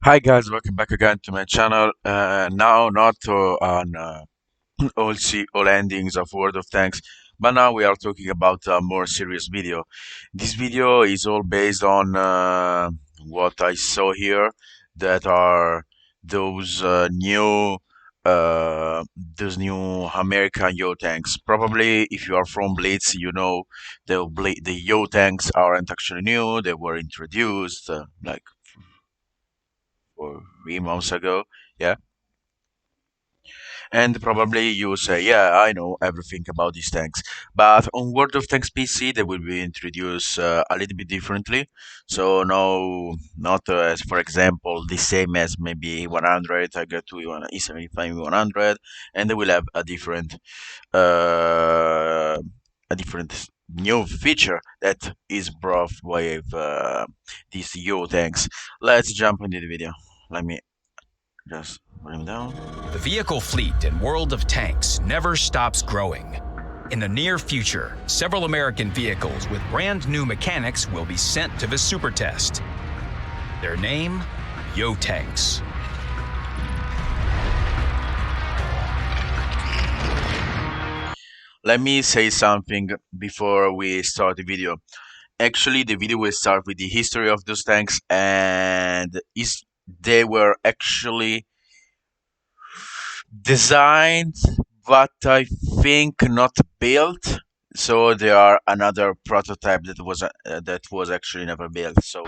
Hi guys, welcome back again to my channel. Now not on all endings of World of Tanks, but now we are talking about a more serious video. This video is all based on what I saw here, that are those those new American Yoh Tanks. Probably, if you are from Blitz, you know the Yoh Tanks aren't actually new. They were introduced like 3 months ago. Yeah, and probably you say, yeah, I know everything about these tanks. But on World of Tanks PC, they will be introduced a little bit differently. So no, not as for example the same as maybe 100 Tiger 2 E75 100, and they will have uh, a different new feature that is brought with these Euro tanks. Let's jump into the video. Let me just put him down. The vehicle fleet in World of Tanks never stops growing. In the near future, several American vehicles with brand new mechanics will be sent to the super test. Their name, Yoh Tanks. Let me say something before we start the video. Actually, the video will start with the history of those tanks, and they were actually designed, but I think not built. So they are another prototype that was actually never built. So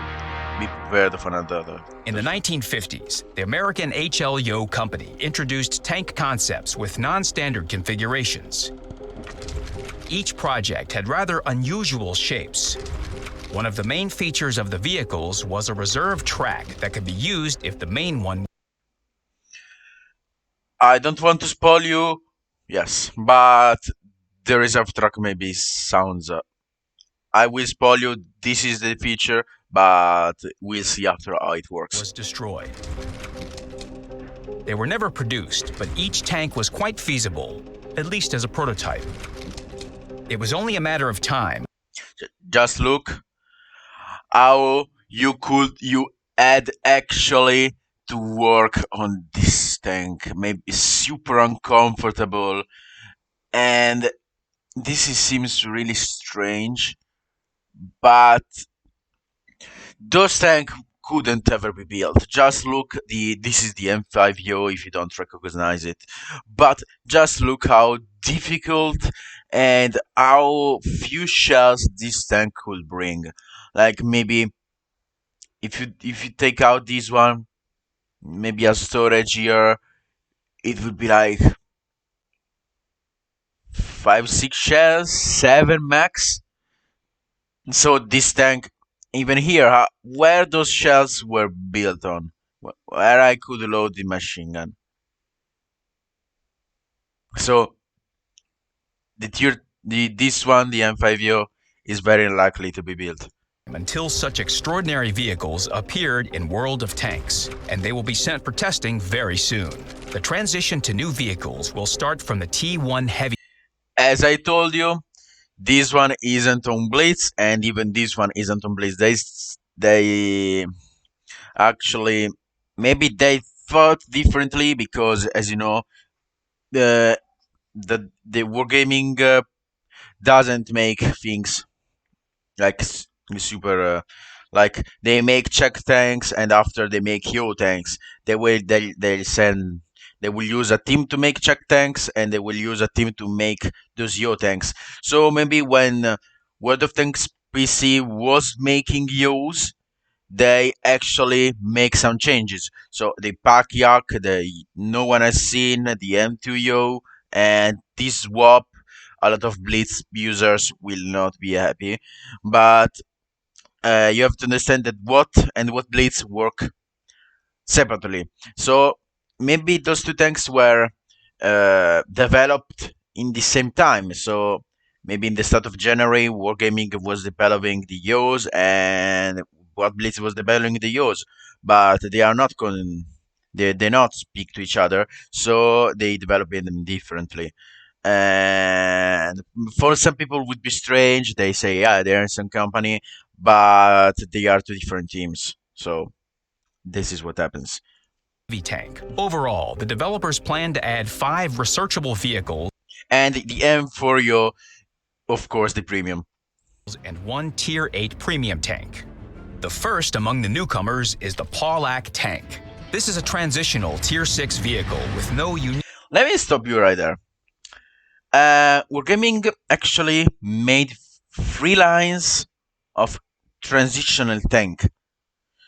be prepared for another. In the 1950s, the American H.L. Yoh Company introduced tank concepts with non-standard configurations. Each project had rather unusual shapes. One of the main features of the vehicles was a reserve track that could be used if the main one. I don't want to spoil you, yes, but the reserve track maybe sounds. I will spoil you. This is the feature, but we'll see after how it works. Was destroyed. They were never produced, but each tank was quite feasible, at least as a prototype. It was only a matter of time. Just look how you add actually to work on this tank. Maybe super uncomfortable, and seems really strange, but those tanks couldn't ever be built. Just look, this is the M5 Yo if you don't recognize it, but just look how difficult and how few shells this tank could bring. Like maybe if you take out this one, maybe a storage here, it would be like 5, 6 shells, 7 max. So this tank, even here, where those shells were built on, where I could load the machine gun. So this one, the M5O, is very unlikely to be built. Until such extraordinary vehicles appeared in World of Tanks, and they will be sent for testing very soon. The transition to new vehicles will start from the T1 Heavy. As I told you, this one isn't on Blitz, and even this one isn't on Blitz. They actually, maybe they thought differently because, as you know, the wargaming doesn't make things like super. Like they make check tanks, and after they make Yoh tanks, they will use a team to make check tanks, and they will use a team to make those Yoh tanks. So maybe when World of Tanks PC was making Yohs, they actually make some changes. So the pack yak, no one has seen the M2 Yoh, and this swap, a lot of Blitz users will not be happy, but you have to understand that what Blitz work separately. So maybe those two tanks were developed in the same time. So maybe in the start of January, Wargaming was developing the Yohs, and what Blitz was developing the Yohs, but they are not they not speak to each other, so they develop them differently. And for some people would be strange. They say, yeah, they're in some company, but they are two different teams. So this is what happens. Tank. Overall, the developers plan to add 5 researchable vehicles And the M4 of course, the premium. and 1 Tier 8 premium tank. The first among the newcomers is the Pollack Tank. This is a transitional Tier 6 vehicle with no unique... Let me stop you right there. Wargaming actually made 3 lines of transitional tank.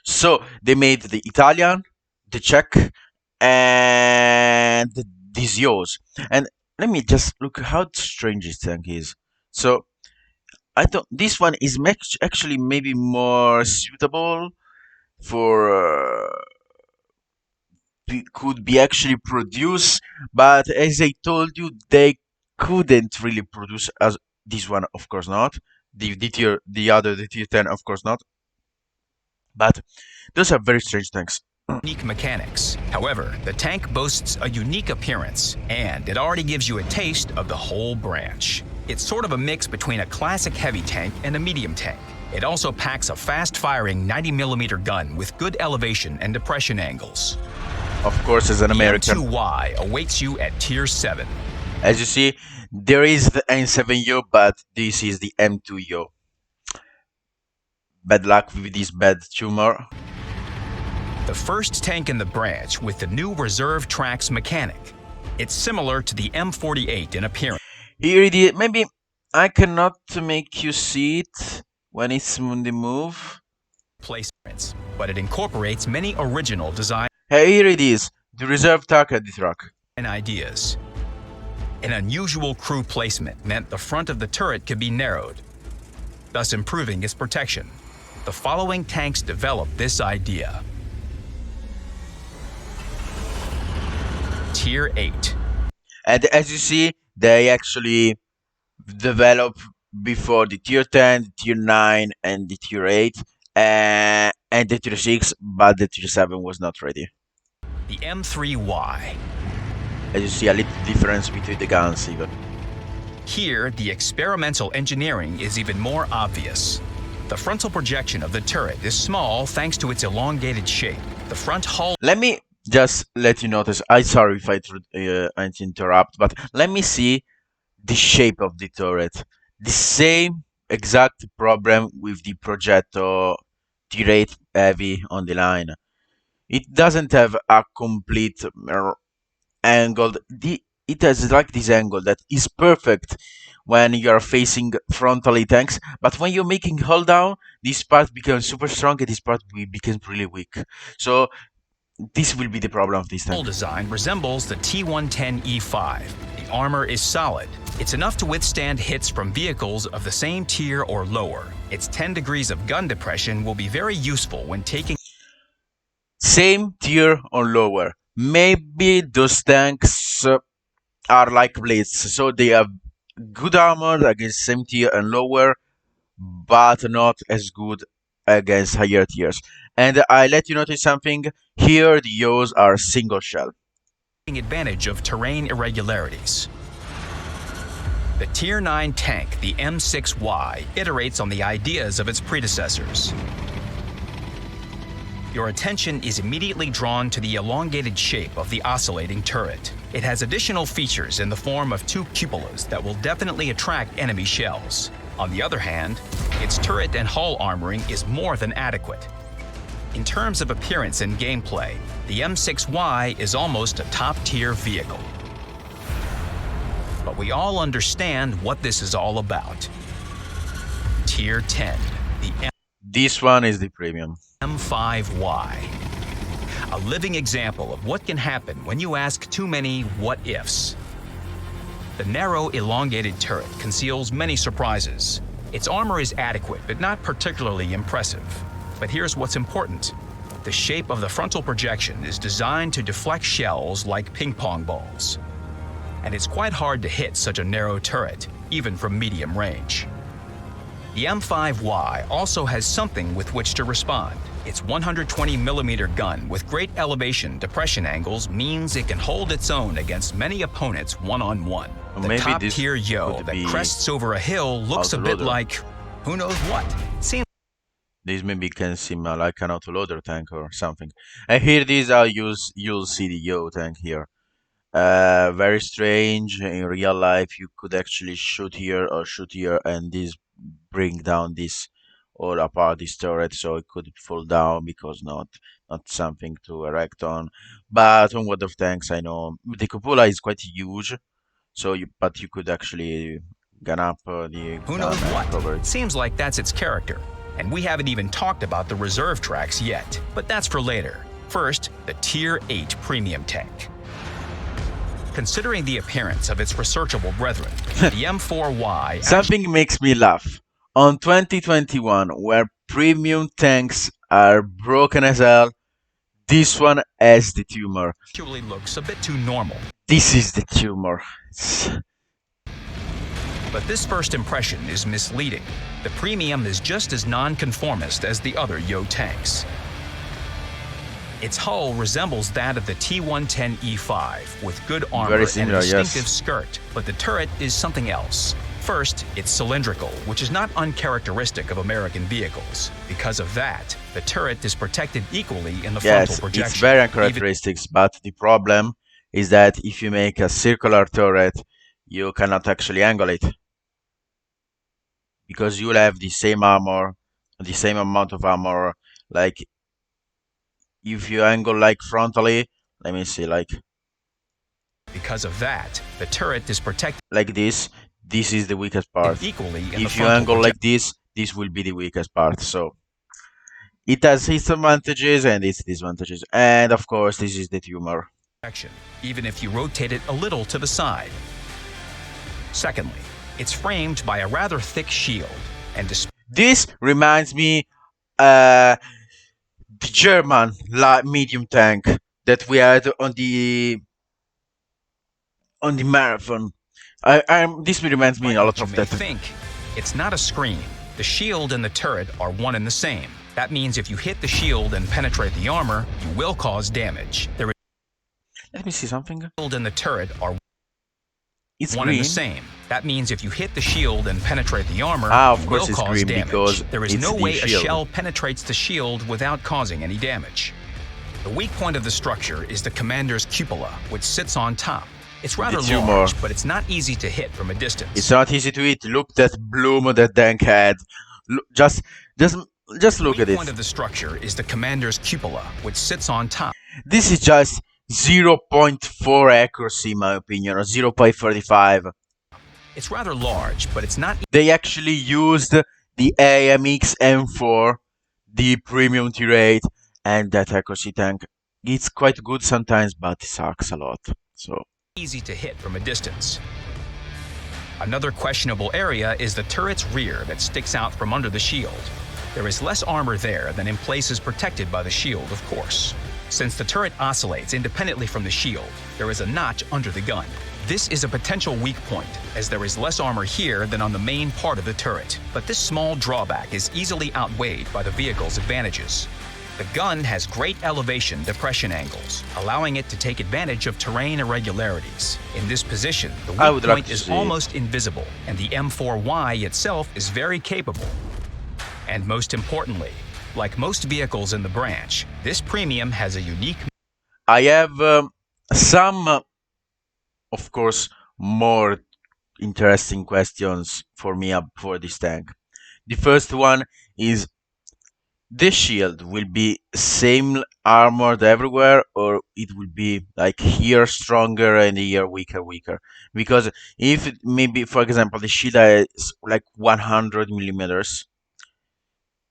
So they made the Italian, the Czech, and these Yohs. And let me just look how strange this tank is. So I don't. This one is actually maybe more suitable for could be actually produced, but as I told you, they couldn't really produce as this one, of course not. The tier 10, of course not. But those are very strange tanks. unique mechanics. However, the tank boasts a unique appearance, and it already gives you a taste of the whole branch. It's sort of a mix between a classic heavy tank and a medium tank. It also packs a fast-firing 90mm gun with good elevation and depression angles. Of course, as an American. The M2Y awaits you at Tier 7. As you see, there is the N7 Yoh, but this is the M2 Yoh. Bad luck with this bad tumor. The first tank in the branch with the new reserve tracks mechanic. It's similar to the M48 in appearance. Here it is. Maybe I cannot make you see it when it's on the move. Placements, but it incorporates many original design Hey, here it is. The reserve tack at the truck. and ideas. An unusual crew placement meant the front of the turret could be narrowed, thus improving its protection. The following tanks developed this idea. Tier 8. And as you see, they actually develop before the tier 10, the tier 9, and the tier 8, and the tier 6, but the tier 7 was not ready. The M3Y. As you see, a little difference between the guns even. Here, the experimental engineering is even more obvious. The frontal projection of the turret is small thanks to its elongated shape. The front hull... Let me just let you notice, I'm sorry if I interrupt, but let me see the shape of the turret. The same exact problem with the Progetto tier 8 heavy on the line. It doesn't have a complete angle. It has like this angle that is perfect when you are facing frontally tanks, but when you're making hold down, this part becomes super strong and this part becomes really weak. So this will be the problem of this tank. Hull design resembles the T110E5. The armor is solid. It's enough to withstand hits from vehicles of the same tier or lower. Its 10 degrees of gun depression will be very useful when taking... Same tier or lower. Maybe those tanks are like blades, so they have good armor against same tier and lower, but not as good against higher tiers. And I let you notice something. Here the Yohs are single shell. advantage of terrain irregularities. The Tier 9 tank, the M6Y, iterates on the ideas of its predecessors. Your attention is immediately drawn to the elongated shape of the oscillating turret. It has additional features in the form of 2 cupolas that will definitely attract enemy shells. On the other hand, its turret and hull armoring is more than adequate. In terms of appearance and gameplay, the M6Y is almost a top-tier vehicle. But we all understand what this is all about. Tier 10, the This one is the premium. M5Y. A living example of what can happen when you ask too many what-ifs. The narrow, elongated turret conceals many surprises. Its armor is adequate, but not particularly impressive. But here's what's important. The shape of the frontal projection is designed to deflect shells like ping-pong balls. And it's quite hard to hit such a narrow turret, even from medium range. The M5Y also has something with which to respond. Its 120mm gun with great elevation depression angles means it can hold its own against many opponents one-on-one. The top-tier Yoh that crests over a hill looks a bit like who knows what. Seems This maybe can seem like an autoloader tank or something. And here these you'll see the Yoh tank here. Very strange. In real life, you could actually shoot here or shoot here, and this bring down this or apart this turret, so it could fall down because not something to erect on. But on World of Tanks, I know the cupola is quite huge, so but you could actually gun up the Who gun knows and cover what? it. Seems like that's its character. And we haven't even talked about the reserve tracks yet, but that's for later. First, the Tier 8 premium tank. Considering the appearance of its researchable brethren, the M4Y Something makes me laugh. On 2021, where premium tanks are broken as hell, this one has the tumor. actually looks a bit too normal. This is the tumor. But this first impression is misleading. The premium is just as non-conformist as the other Yoh tanks. Its hull resembles that of the T110E5 with good armor Very and similar, a distinctive yes. skirt, but the turret is something else. First, it's cylindrical, which is not uncharacteristic of American vehicles. Because of that, the turret is protected equally in the frontal Yes, projection. it's very uncharacteristics, but the problem is that if you make a circular turret, you cannot actually angle it. Because you'll have the same armor, the same amount of armor, like if you angle like frontally, let me see, like Because of that, the turret is protected this is the weakest part. equally in the If you frontal angle projection. like this will be the weakest part. So it has its advantages and its disadvantages. And of course, this is the tumor. Even if you rotate it a little to the side. Secondly, it's framed by a rather thick shield, and This reminds me the German medium tank that we had on the marathon. This reminds me a lot you of may that. think, it's not a screen. The shield and the turret are one and the same. That means if you hit the shield and penetrate the armor, you will cause damage. The Let me see something. shield and the turret are It's one green. and the same. That means if you hit the shield and penetrate the armor, Of you course will it's cause green damage. because There is it's no the way a shield. shell penetrates the shield without causing any damage. The weak point of the structure is the commander's cupola, which sits on top. It's rather tumor. large, but it's not easy to hit from a distance. It's not easy to hit. Look that bloom that tank had. Just look at The it. point of the structure is the commander's cupola, which sits on top. This is just 0.4 accuracy, in my opinion, or 0.35. It's rather large, but it's not They actually used the AMX M4, the premium tier 8, and that accuracy tank. It's quite good sometimes, but it sucks a lot. So easy to hit from a distance. Another questionable area is the turret's rear that sticks out from under the shield. There is less armor there than in places protected by the shield, of course. Since the turret oscillates independently from the shield, there is a notch under the gun. This is a potential weak point, as there is less armor here than on the main part of the turret. But this small drawback is easily outweighed by the vehicle's advantages. The gun has great elevation depression angles, allowing it to take advantage of terrain irregularities. In this position, the weak point is almost invisible, and the M4Y itself is very capable. And most importantly, like most vehicles in the branch, this premium has a unique... I have some, of course, more interesting questions for me for this tank. The first one is, this shield will be same armored everywhere, or it will be like here stronger and here weaker? Because if maybe, for example, the shield is like 100 millimeters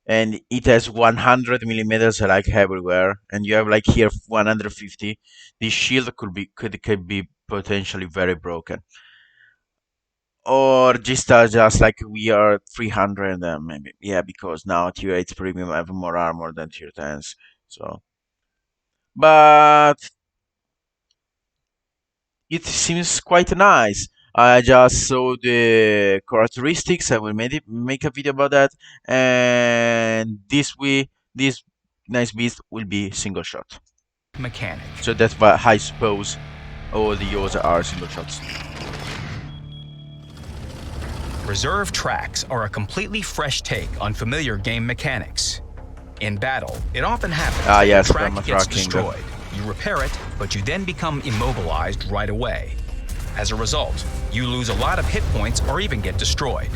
and it has 100 millimeters like everywhere, and you have like here 150, the shield could be potentially very broken. Or just like we are 300 maybe, yeah, because now tier 8 premium have more armor than tier 10s. So, but it seems quite nice. I just saw the characteristics. I will make a video about that, and this nice beast will be single shot mechanic. So that's why I suppose all the Yohs are single shots. Reserve tracks are a completely fresh take on familiar game mechanics. In battle, it often happens Ah, that your yes, track perma gets tracking. destroyed. You repair it, but you then become immobilized right away. As a result, you lose a lot of hit points or even get destroyed.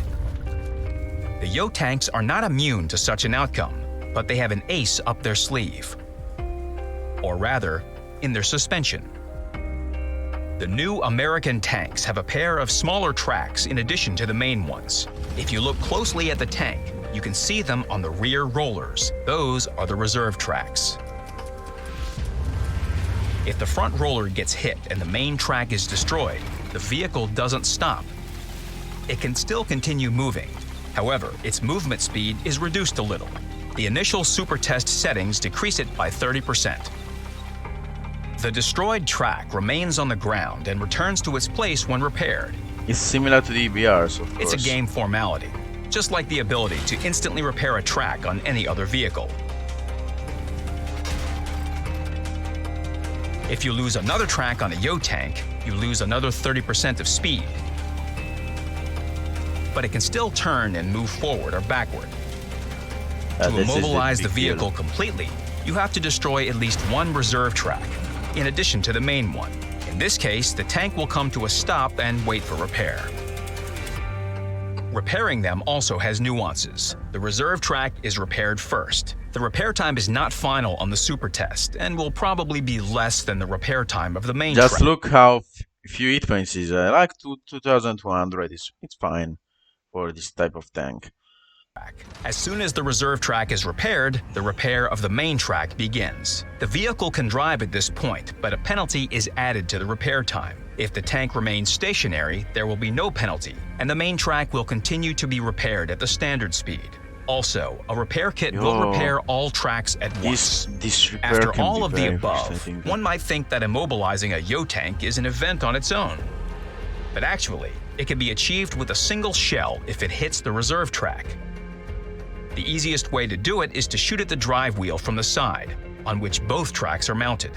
The Yoh Tanks are not immune to such an outcome, but they have an ace up their sleeve. Or rather, in their suspension. The new American tanks have a pair of smaller tracks in addition to the main ones. If you look closely at the tank, you can see them on the rear rollers. Those are the reserve tracks. If the front roller gets hit and the main track is destroyed, the vehicle doesn't stop. It can still continue moving. However, its movement speed is reduced a little. The initial super test settings decrease it by 30%. The destroyed track remains on the ground and returns to its place when repaired. It's similar to the EBRs, of course. It's a game formality, just like the ability to instantly repair a track on any other vehicle. If you lose another track on a Yoh tank, you lose another 30% of speed. But it can still turn and move forward or backward. To This is immobilize the big deal. vehicle completely, you have to destroy at least one reserve track, in addition to the main one. In this case, the tank will come to a stop and wait for repair. Repairing them also has nuances. The reserve track is repaired first. The repair time is not final on the super test and will probably be less than the repair time of the main Just track. look how few hit points is. Like 2,200. It's fine for this type of tank. As soon as the reserve track is repaired, the repair of the main track begins. The vehicle can drive at this point, but a penalty is added to the repair time. If the tank remains stationary, there will be no penalty, and the main track will continue to be repaired at the standard speed. Also, a repair kit will Yo, repair all tracks at once. This repair After can all be of the very above, frustrating. one might think that immobilizing a Yoh tank is an event on its own. But actually, it can be achieved with a single shell if it hits the reserve track. The easiest way to do it is to shoot at the drive wheel from the side, on which both tracks are mounted.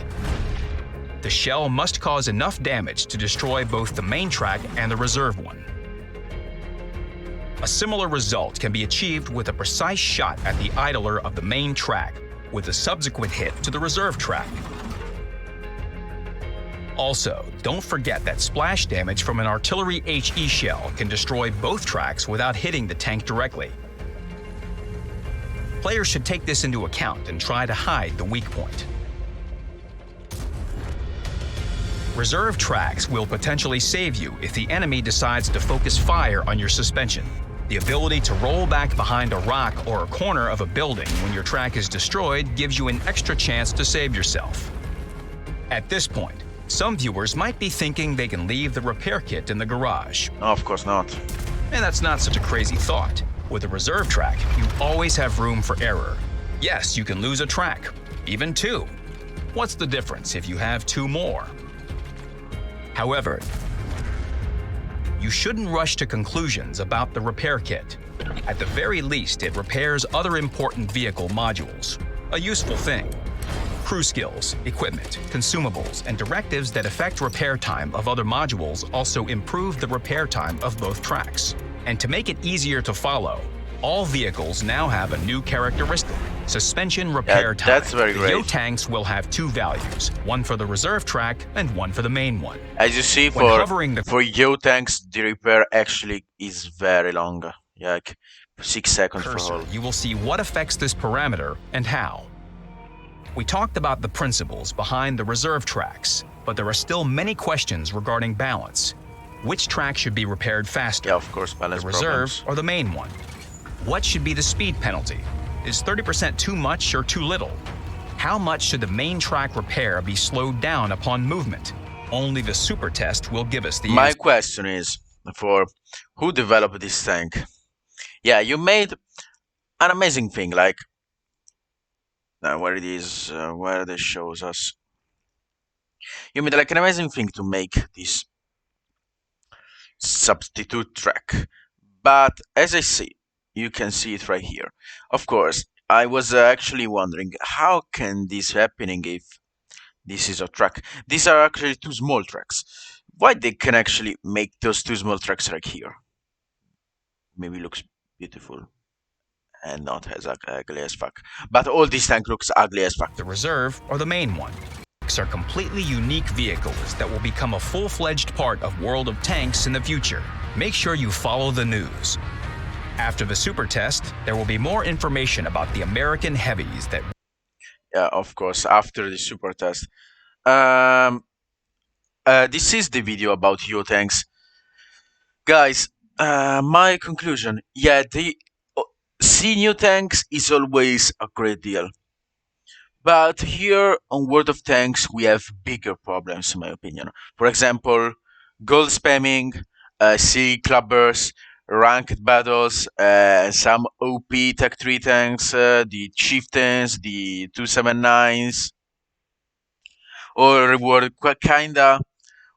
The shell must cause enough damage to destroy both the main track and the reserve one. A similar result can be achieved with a precise shot at the idler of the main track, with a subsequent hit to the reserve track. Also, don't forget that splash damage from an artillery HE shell can destroy both tracks without hitting the tank directly. Players should take this into account and try to hide the weak point. Reserve tracks will potentially save you if the enemy decides to focus fire on your suspension. The ability to roll back behind a rock or a corner of a building when your track is destroyed gives you an extra chance to save yourself. At this point, some viewers might be thinking they can leave the repair kit in the garage. No, of course not. And that's not such a crazy thought. With a reserve track, you always have room for error. Yes, you can lose a track, even two. What's the difference if you have two more? However, you shouldn't rush to conclusions about the repair kit. At the very least, it repairs other important vehicle modules. A useful thing. Crew skills, equipment, consumables, and directives that affect repair time of other modules also improve the repair time of both tracks. And to make it easier to follow, all vehicles now have a new characteristic: suspension repair time. That's very The great. Yoh Tanks will have two values, one for the reserve track and one for the main one. As you see, When hovering the for Yoh Tanks, the repair actually is very long. Yeah, like 6 seconds for cursor, all. you will see what affects this parameter and how. We talked about the principles behind the reserve tracks, but there are still many questions regarding balance. Which track should be repaired faster? Yeah, of course, balance The reserve problems. or the main one? What should be the speed penalty? Is 30% too much or too little? How much should the main track repair be slowed down upon movement? Only the super test will give us the My answer. question is for who developed this tank? Yeah, you made an amazing thing, like where it is, where this shows us. You made like an amazing thing to make this substitute track. But as I see, you can see it right here. Of course, I was actually wondering how can this happening if this is a track. These are actually two small tracks. Why they can actually make those two small tracks right here? Maybe looks beautiful. and not as ugly as fuck. But all these tank looks ugly as fuck. The Reserve, or the main one. Tanks are completely unique vehicles that will become a full-fledged part of World of Tanks in the future. Make sure you follow the news. After the super test, there will be more information about the American heavies that... Yeah, of course, after the super test. Um, this is the video about Yoh Tanks. Guys, my conclusion, yeah, the see new tanks is always a great deal. But here on World of Tanks, we have bigger problems, in my opinion. For example, gold spamming, sea clubbers, ranked battles, some OP Tech 3 tanks, the Chieftains, the 279s, or reward kinda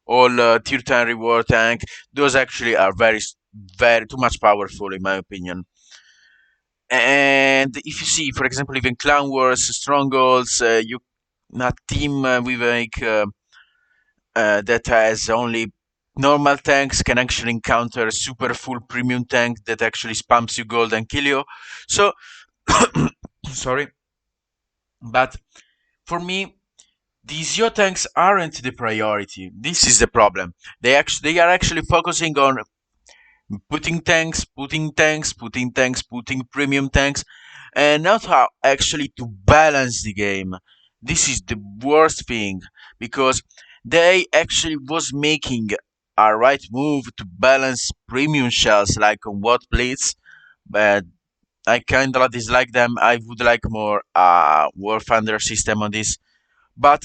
all tier 10 reward tank. Those actually are very too much powerful in my opinion. And if you see, for example, even Clan Wars, Strongholds, you a team with like that has only normal tanks can actually encounter a super full premium tank that actually spams you gold and kill you. So, sorry, but for me, these Yoh tanks aren't the priority. This is the problem. They are actually focusing on putting tanks, putting tanks, putting tanks, putting premium tanks, and not how actually to balance the game. This is the worst thing because they actually was making a right move to balance premium shells like on what blitz, but I kinda dislike them. I would like more War Thunder system on this, but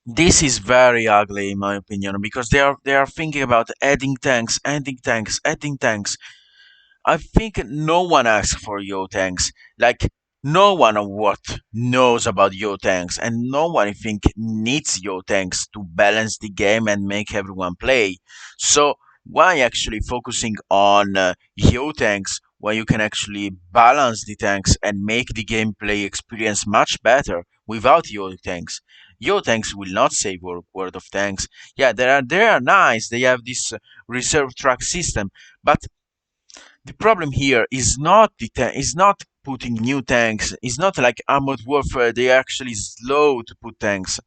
this is very ugly in my opinion because they are thinking about adding tanks, adding tanks, adding tanks. I think no one asks for Yoh Tanks. Like, no one of what knows about Yoh Tanks, and no one, I think, needs Yoh Tanks to balance the game and make everyone play. So, why actually focusing on Yoh Tanks when you can actually balance the tanks and make the gameplay experience much better without Yoh Tanks? Yoh Tanks will not save World of Tanks. Yeah, they are nice. They have this reserve track system, but the problem here is not is not putting new tanks. It's not like armored warfare. They are actually slow to put tanks.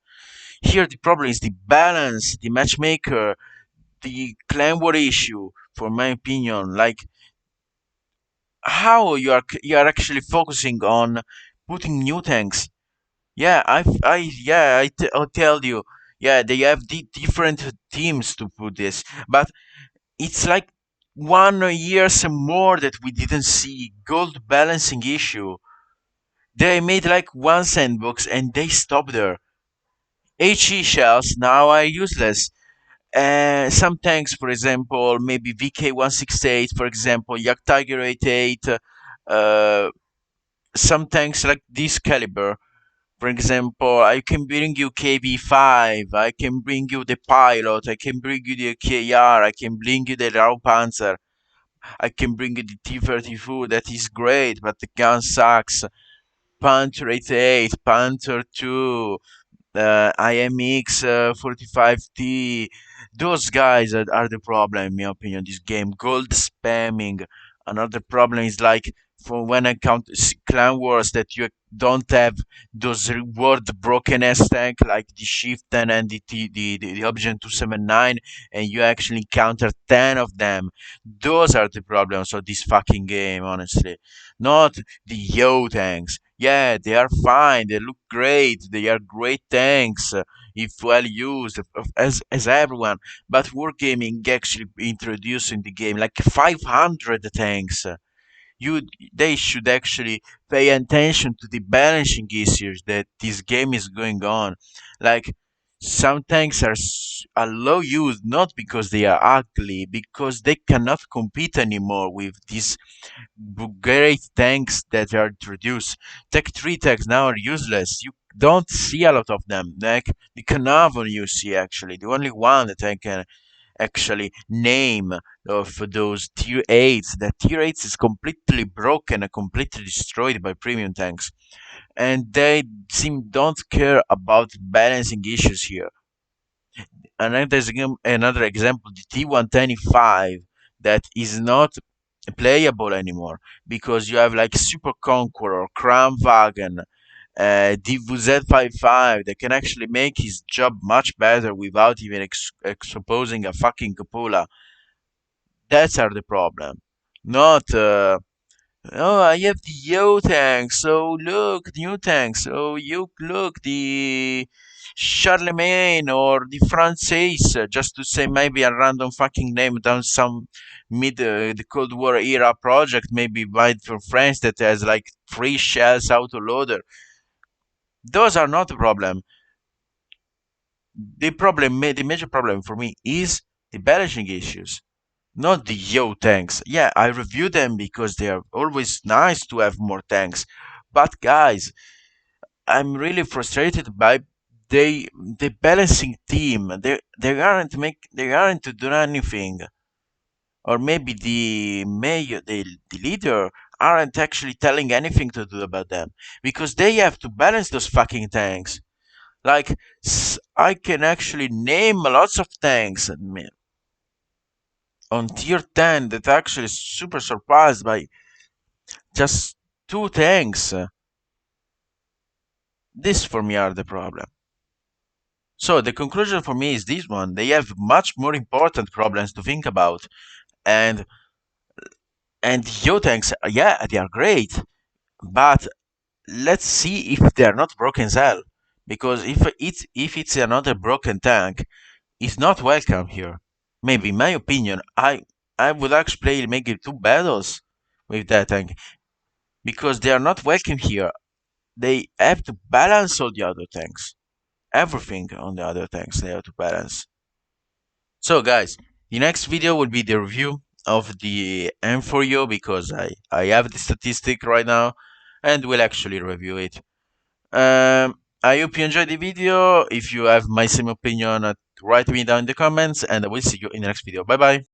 Here the problem is the balance, the matchmaker, the clan war issue. For my opinion, like how you are actually focusing on putting new tanks. Yeah, I'll tell you. Yeah, they have different teams to put this, but it's like 1 years more that we didn't see gold balancing issue. They made like one sandbox and they stopped there. HE shells now are useless. Some tanks, for example, maybe VK168, for example, Yak Tiger 88, some tanks like this caliber. For example, I can bring you KV5, I can bring you the Pilot, I can bring you the KR, I can bring you the Rao Panzer. I can bring you the T-34, that is great, but the gun sucks. Panther 88, Panther 2, IMX 45T. Those guys are the problem, in my opinion, this game. Gold spamming. Another problem is like for when I count Clan Wars that you don't have those reward broken ass tank like the Chieftain and the Option 279 and you actually counter 10 of them. Those are the problems of this fucking game, honestly. Not the Yoh tanks. Yeah, they are fine. They look great. They are great tanks if well used, as everyone. But Wargaming actually introduced in the game like 500 tanks. You they should actually pay attention to the balancing issues that this game is going on. Like some tanks are low used not because they are ugly, because they cannot compete anymore with these great tanks that are introduced. Tech 3 tanks now are useless. You don't see a lot of them. Like the Carnarvon you see actually. The only one that I can actually name of those tier 8s. The tier 8s is completely broken and completely destroyed by premium tanks. And they seem don't care about balancing issues here. Another example, the T125 that is not playable anymore because you have like Super Conqueror, Kramwagen, DVZ-55 that can actually make his job much better without even exposing a fucking cupola. That's are the problem. Not, oh, I have the Yoh Tanks. So look, the new tanks. Oh, you look, the Charlemagne or the Francaise, just to say maybe a random fucking name down some mid the Cold War era project, maybe made for France that has like 3 shells autoloader. Those are not the problem. The major problem for me is the balancing issues, not the Yoh tanks. Yeah, I review them because they are always nice to have more tanks. But guys, I'm really frustrated by the balancing team. They aren't doing anything. Or maybe the mayor, the leader, aren't actually telling anything to do about them because they have to balance those fucking tanks. Like I can actually name lots of tanks on tier 10 that actually super surprised by just 2 tanks. This for me are the problem. So the conclusion for me is this one. They have much more important problems to think about. And Yoh tanks, yeah, they are great. But let's see if they are not broken as hell. Because if it's another broken tank, it's not welcome here. Maybe in my opinion, I would actually play maybe 2 battles with that tank because they are not welcome here. They have to balance all the other tanks. Everything on the other tanks they have to balance. So guys, the next video will be the review of the M4U because I have the statistic right now and will actually review it. I hope you enjoyed the video. If you have my same opinion, write me down in the comments and I will see you in the next video. Bye bye.